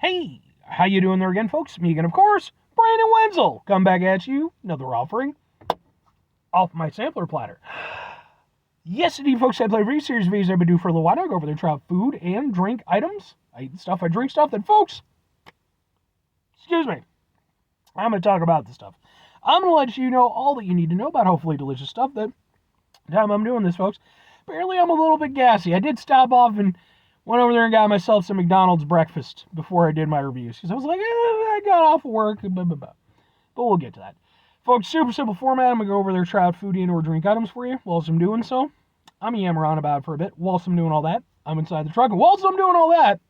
Hey, how you doing there again, folks? Me again, of course, Brandon Wenzel. Come back at you, another offering off my sampler platter. Yes, indeed, folks, I play series of videos I've been doing for a little while. I go over there, try out food and drink items. I eat stuff, I drink stuff. Then, folks, excuse me, I'm going to talk about this stuff. I'm going to let you know all that you need to know about hopefully delicious stuff. That time I'm doing this, folks, apparently I'm a little bit gassy. I did stop off and went over there and got myself some McDonald's breakfast before I did my reviews. Because I was like, I got off of work, blah, blah, blah. But we'll get to that. Folks, super simple format. I'm going to go over there, try out food and or drink items for you. Whilst I'm doing so, I'm yammer on about it for a bit. Whilst I'm doing all that, I'm inside the truck. And whilst I'm doing all that,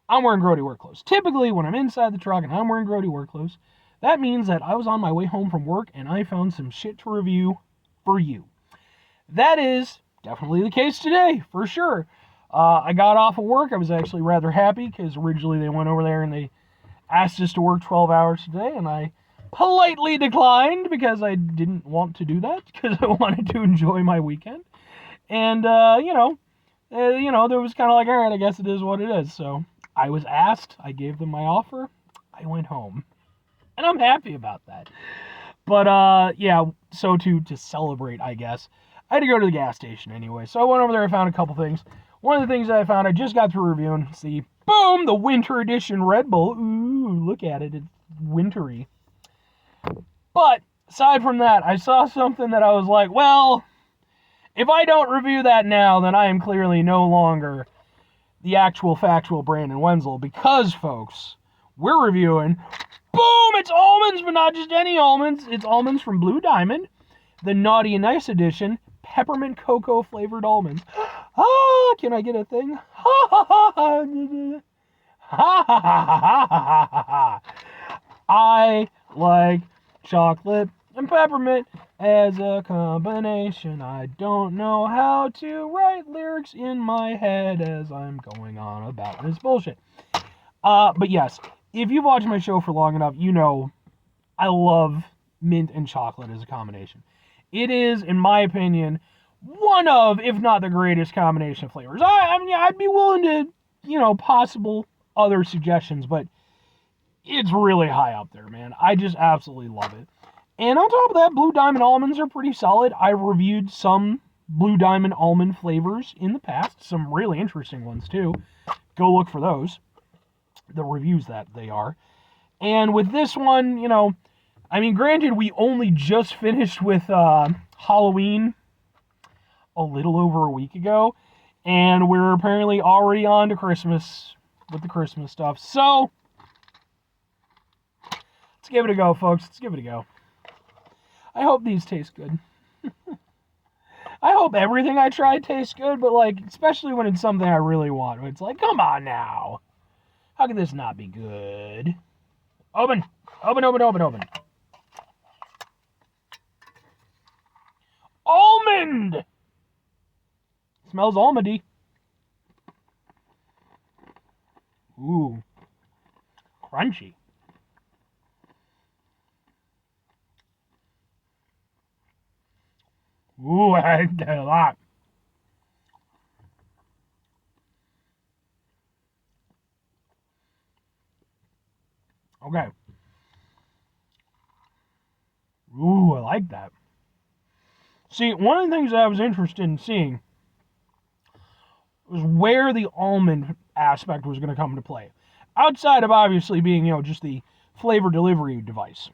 I'm wearing grody work clothes. Typically, when I'm inside the truck and I'm wearing grody work clothes, that means that I was on my way home from work and I found some shit to review for you. That is definitely the case today, for sure. I got off of work. I was actually rather happy because originally they went over there and they asked us to work 12 hours today, and I politely declined because I didn't want to do that because I wanted to enjoy my weekend. And, there was kind of like, all right, I guess it is what it is. So I was asked. I gave them my offer. I went home. And I'm happy about that. But, so to celebrate, I guess, I had to go to the gas station anyway. So I went over there, I found a couple things. One of the things that I found, I just got through reviewing, see, boom, the winter edition Red Bull. Ooh, look at it, it's wintry. But, aside from that, I saw something that I was like, well, if I don't review that now, then I am clearly no longer the actual factual Brandon Wenzel, because, folks, we're reviewing, boom, it's almonds, but not just any almonds. It's almonds from Blue Diamond, the Naughty and Nice edition, peppermint cocoa flavored almonds. Can I get a thing? I like chocolate and peppermint as a combination. I don't know how to write lyrics in my head as I'm going on about this bullshit. But yes, if you've watched my show for long enough, you know I love mint and chocolate as a combination. It is, in my opinion, one of, if not the greatest combination of flavors. I'd be willing to, possible other suggestions, but it's really high up there, man. I just absolutely love it. And on top of that, Blue Diamond almonds are pretty solid. I've reviewed some Blue Diamond almond flavors in the past, some really interesting ones too. Go look for those, the reviews that they are. And with this one, granted, we only just finished with Halloween a little over a week ago, and we're apparently already on to Christmas with the Christmas stuff. So, let's give it a go, folks. Let's give it a go. I hope these taste good. I hope everything I try tastes good, but, especially when it's something I really want. It's like, come on now. How could this not be good? Open. Open, open, open, open. Almond! Smells almondy. Ooh. Crunchy. Ooh, I like that a lot. Okay. Ooh, I like that. See, one of the things that I was interested in seeing was where the almond aspect was going to come into play. Outside of obviously being, just the flavor delivery device.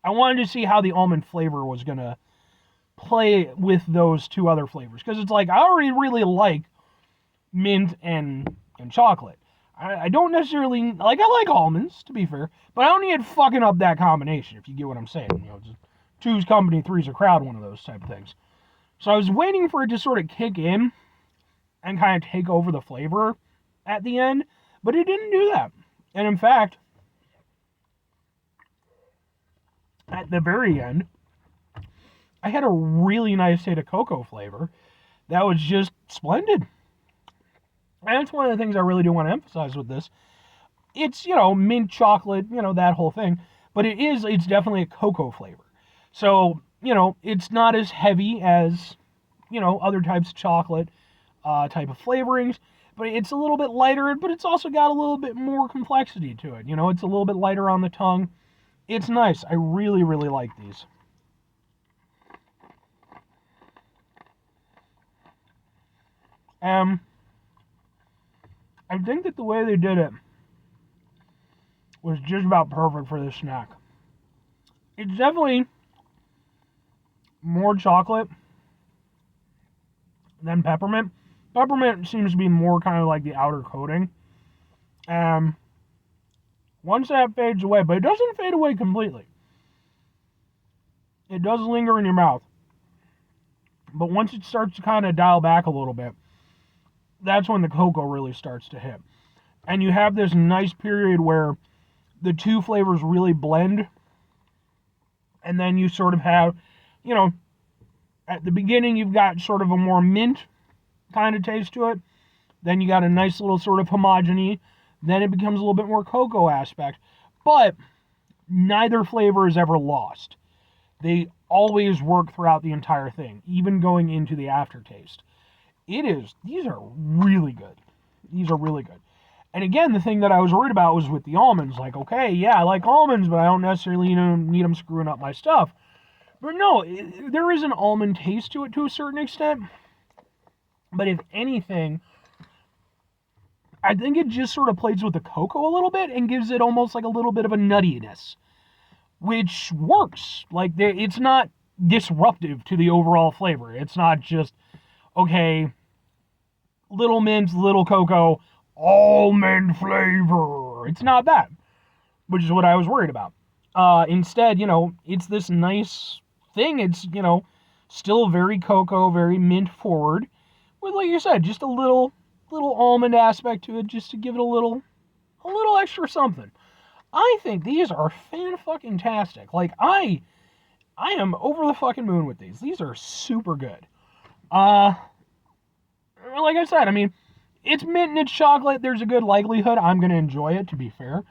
I wanted to see how the almond flavor was going to play with those two other flavors. Because it's like, I already really like mint and chocolate. I don't necessarily, I like almonds, to be fair, but I don't need fucking up that combination, if you get what I'm saying. Just two's company, three's a crowd, one of those type of things. So I was waiting for it to sort of kick in and kind of take over the flavor at the end, but it didn't do that. And in fact, at the very end, I had a really nice hit of cocoa flavor that was just splendid. And it's one of the things I really do want to emphasize with this. It's, mint chocolate, that whole thing. But it's definitely a cocoa flavor. So, it's not as heavy as, other types of chocolate type of flavorings. but it's a little bit lighter, but it's also got a little bit more complexity to it. You know, it's a little bit lighter on the tongue. It's nice. I really, really like these. I think that the way they did it was just about perfect for this snack. It's definitely more chocolate than peppermint. Peppermint seems to be more kind of like the outer coating. Once that fades away, but it doesn't fade away completely. It does linger in your mouth. But once it starts to kind of dial back a little bit, that's when the cocoa really starts to hit. And you have this nice period where the two flavors really blend. And then you sort of have, you know, at the beginning you've got sort of a more mint kind of taste to it. Then you got a nice little sort of homogeny. Then it becomes a little bit more cocoa aspect. But neither flavor is ever lost. They always work throughout the entire thing, even going into the aftertaste. These are really good. These are really good. And again, the thing that I was worried about was with the almonds. Like, okay, yeah, I like almonds, but I don't necessarily need them screwing up my stuff. But no, there is an almond taste to it to a certain extent. But if anything, I think it just sort of plays with the cocoa a little bit and gives it almost like a little bit of a nuttiness, which works. Like, it's not disruptive to the overall flavor. It's not just, okay, little mint, little cocoa, almond flavor. It's not that, which is what I was worried about. Instead, you know, it's this nice thing. It's, you know, still very cocoa, very mint forward, with, like you said, just a little almond aspect to it, just to give it a little extra something. I think these are fan-fucking-tastic. Like, I am over the fucking moon with these. These are super good. Like I said, I mean, it's mint and it's chocolate. There's a good likelihood I'm going to enjoy it, to be fair.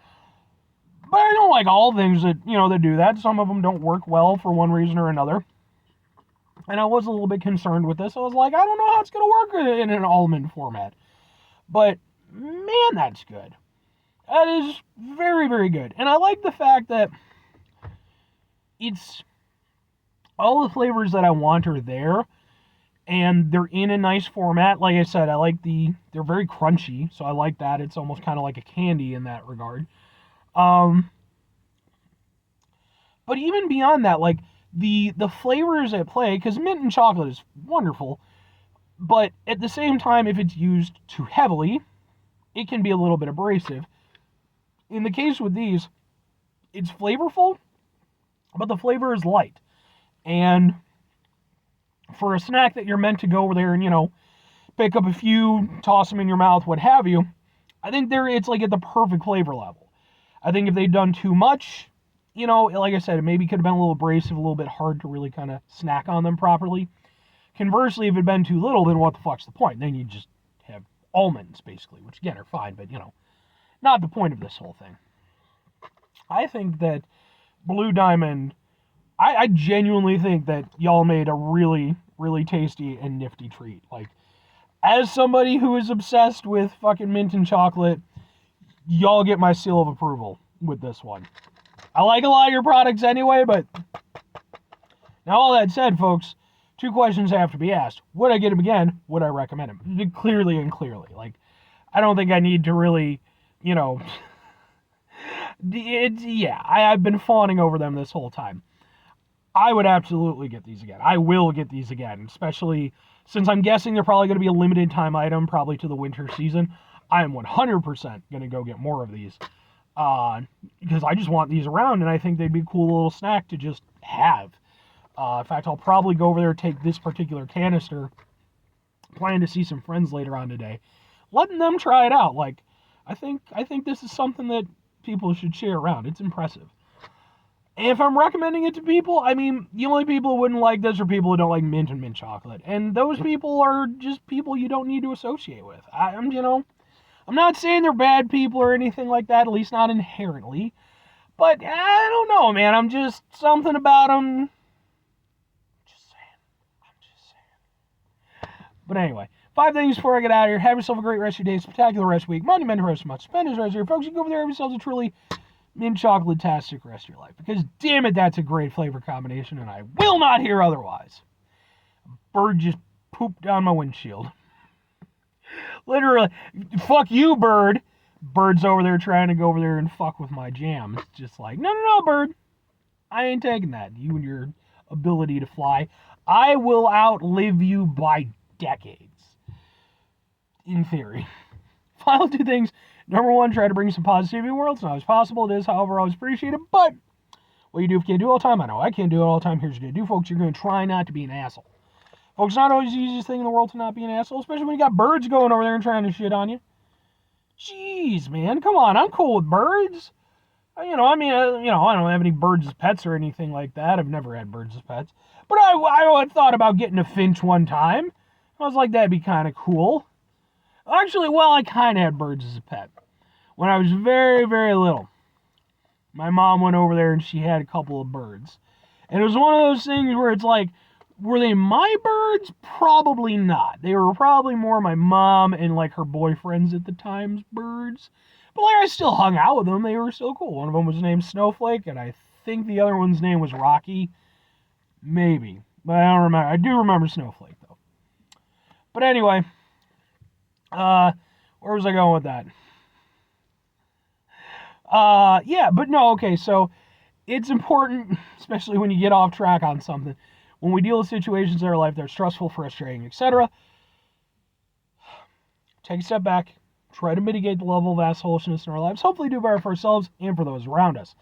But I don't like all things that, you know, that do that. Some of them don't work well for one reason or another. And I was a little bit concerned with this. I was like, I don't know how it's going to work in an almond format. But, man, that's good. That is very, very good. And I like the fact that it's all the flavors that I want are there. And they're in a nice format. Like I said, they're very crunchy. So I like that. It's almost kind of like a candy in that regard. But even beyond that, like, the flavors at play, because mint and chocolate is wonderful, but at the same time, if it's used too heavily, it can be a little bit abrasive. In the case with these, it's flavorful, but the flavor is light. And for a snack that you're meant to go over there and, you know, pick up a few, toss them in your mouth, what have you, I think it's like at the perfect flavor level. I think if they'd done too much, you know, like I said, it maybe could have been a little abrasive, a little bit hard to really kind of snack on them properly. Conversely, if it had been too little, then what the fuck's the point? Then you just have almonds, basically, which, again, are fine, but, you know, not the point of this whole thing. I think that Blue Diamond, I genuinely think that y'all made a really, really tasty and nifty treat. Like, as somebody who is obsessed with fucking mint and chocolate, y'all get my seal of approval with this one. I like a lot of your products anyway, but now all that said, folks, two questions have to be asked. Would I get them again? Would I recommend them? Clearly and clearly. Like, I don't think I need to really, you know, I've been fawning over them this whole time. I would absolutely get these again. I will get these again, especially since I'm guessing they're probably going to be a limited time item, probably to the winter season. I am 100% going to go get more of these. Because I just want these around, and I think they'd be a cool little snack to just have. In fact, I'll probably go over there and take this particular canister. Planning to see some friends later on today, letting them try it out. Like, I think this is something that people should share around. It's impressive. And if I'm recommending it to people, I mean, the only people who wouldn't like this are people who don't like mint and mint chocolate, and those people are just people you don't need to associate with. I'm not saying they're bad people or anything like that, at least not inherently. But I don't know, man. I'm just something about them. I'm just saying. But anyway, 5 things before I get out of here. Have yourself a great rest of your day, spectacular rest of your week, monumental rest of your month, stupendous rest of your folks. You go over there, have yourselves a truly mint chocolate-tastic rest of your life. Because damn it, that's a great flavor combination, and I will not hear otherwise. Bird just pooped down my windshield. Literally, fuck you, bird. Bird's over there trying to go over there and fuck with my jam. It's just like, no, bird. I ain't taking that. You and your ability to fly. I will outlive you by decades. In theory. Final 2 things. Number 1, try to bring some positivity in the world. It's not as possible. It is, however, always appreciated. But what you do if you can't do it all the time, I know I can't do it all the time. Here's what you do, folks. You're going to try not to be an asshole. Folks, it's not always the easiest thing in the world to not be an asshole, especially when you got birds going over there and trying to shit on you. Jeez, man. Come on. I'm cool with birds. I don't have any birds as pets or anything like that. I've never had birds as pets. But I thought about getting a finch one time. I was like, that'd be kind of cool. Actually, I kind of had birds as a pet. When I was very, very little, my mom went over there and she had a couple of birds. And it was one of those things where it's like, were they my birds? Probably not. They were probably more my mom and like her boyfriends at the time's birds. But like I still hung out with them. They were still cool. One of them was named Snowflake, and I think the other one's name was Rocky. Maybe. But I don't remember. I do remember Snowflake, though. But anyway, where was I going with that? So it's important, especially when you get off track on something, when we deal with situations in our life that are stressful, frustrating, etc., take a step back, try to mitigate the level of assholishness in our lives, hopefully do better for ourselves and for those around us.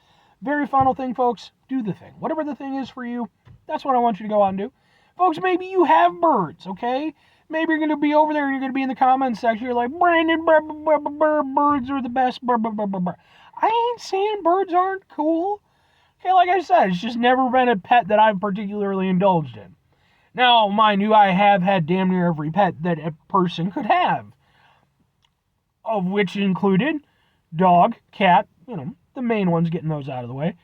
Very final thing, folks, do the thing. Whatever the thing is for you, that's what I want you to go out and do. Folks, maybe you have birds, okay? Maybe you're going to be over there and you're going to be in the comments section. You're like, Brandon, birds are the best. I ain't saying birds aren't cool. Okay, like I said, it's just never been a pet that I've particularly indulged in. Now, mind you, I have had damn near every pet that a person could have, of which included dog, cat, the main ones, getting those out of the way.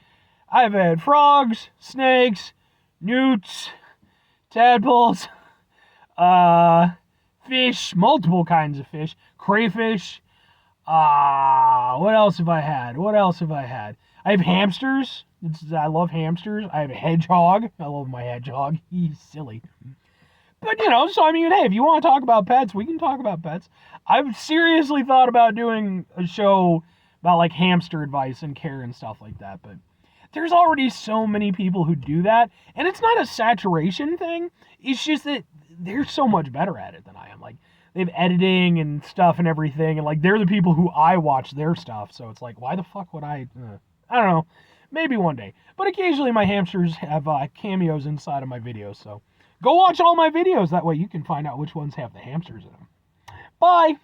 I've had frogs, snakes, newts, tadpoles, fish, multiple kinds of fish, crayfish. What else have I had? I have hamsters. I love hamsters. I have a hedgehog. I love my hedgehog. He's silly. But, hey, if you want to talk about pets, we can talk about pets. I've seriously thought about doing a show about, like, hamster advice and care and stuff like that, but there's already so many people who do that, and it's not a saturation thing. It's just that they're so much better at it than I am. Like, they have editing and stuff and everything, and, like, they're the people who I watch their stuff, so it's like, why the fuck would I don't know. Maybe one day. But occasionally my hamsters have cameos inside of my videos, so go watch all my videos. That way you can find out which ones have the hamsters in them. Bye!